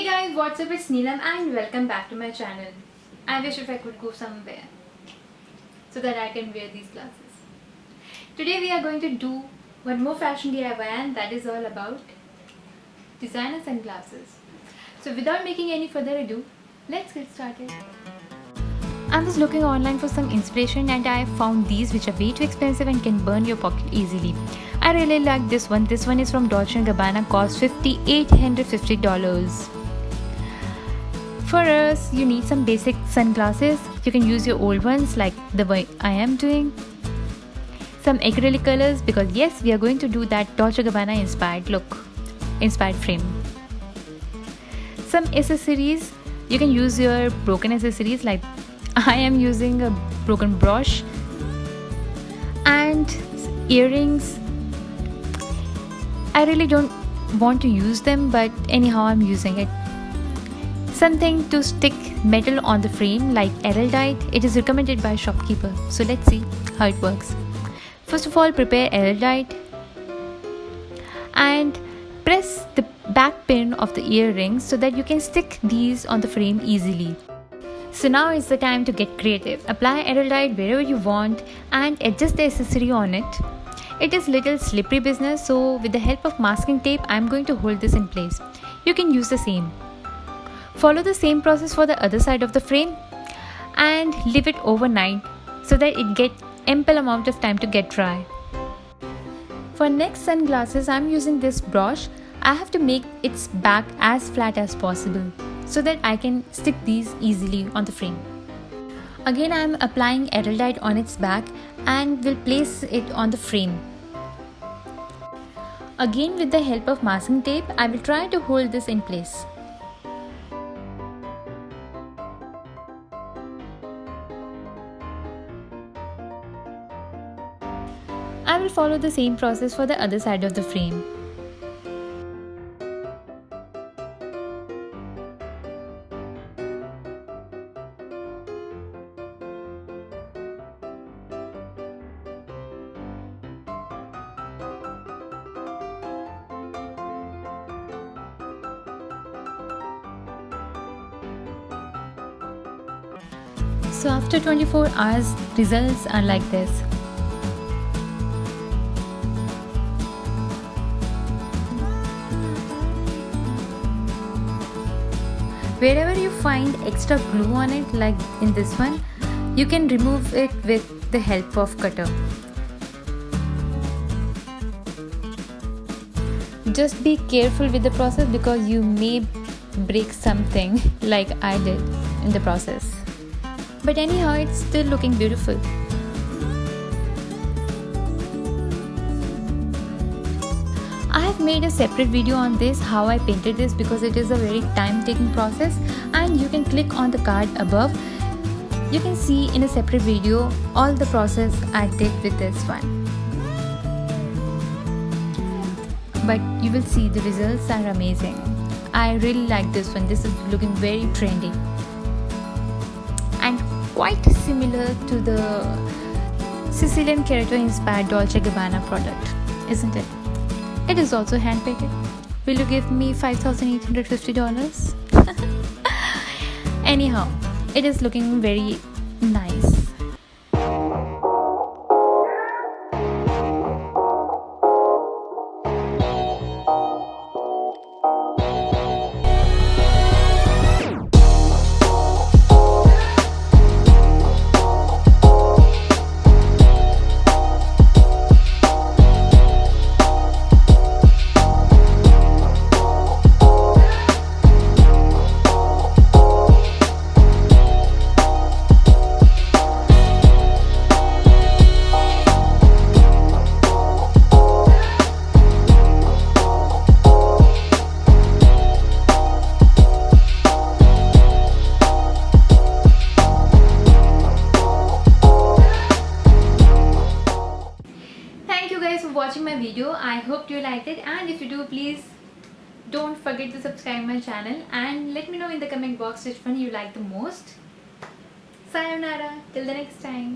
guys, what's up? It's Neelam and welcome back to my channel. I wish if I could go somewhere so that I can wear these glasses. Today we are going to do one more fashion DIY and that is all about designer sunglasses. So without making any further ado, let's get started. I was looking online for some inspiration and I found these which are way too expensive and can burn your pocket easily. I really like this one. This one is from Dolce&Gabbana, cost $5,850. For us, you need some basic sunglasses. You can use your old ones like the way I am doing. Some acrylic colors because yes, we are going to do that Dolce&Gabbana inspired frame. Some accessories. You can use your broken accessories like I am using a broken brush and earrings. I really don't want to use them, but anyhow I'm using it. Something to stick metal on the frame like eraldite. It is recommended by a shopkeeper. So let's see how it works. First of all, prepare eraldite and press the back pin of the earrings so that you can stick these on the frame easily. So now is the time to get creative. Apply eraldite wherever you want and adjust the accessory on it. It is little slippery business, so with the help of masking tape, I am going to hold this in place. You can use the same. Follow the same process for the other side of the frame and leave it overnight so that it gets ample amount of time to get dry. For next sunglasses, I am using this brush. I have to make its back as flat as possible so that I can stick these easily on the frame. Again, I am applying eraldite on its back and will place it on the frame. Again, with the help of masking tape, I will try to hold this in place. I will follow the same process for the other side of the frame. So after 24 hours, results are like this. Wherever you find extra glue on it, like in this one, you can remove it with the help of cutter. Just be careful with the process because you may break something like I did in the process. But anyhow, it's still looking beautiful. I have made a separate video on this, how I painted this, because it is a very time-taking process, and you can click on the card above. You can see in a separate video all the process I did with this one. But you will see the results are amazing. I really like this one. This is looking very trendy and quite similar to the Sicilian Carretto inspired Dolce&Gabbana product, isn't it? It is also hand painted. Will you give me $5,850? Anyhow, it is looking very nice. Watching my video. I hope you liked it, and if you do, please don't forget to subscribe my channel and let me know in the comment box which one you like the most. Sayonara, till the next time.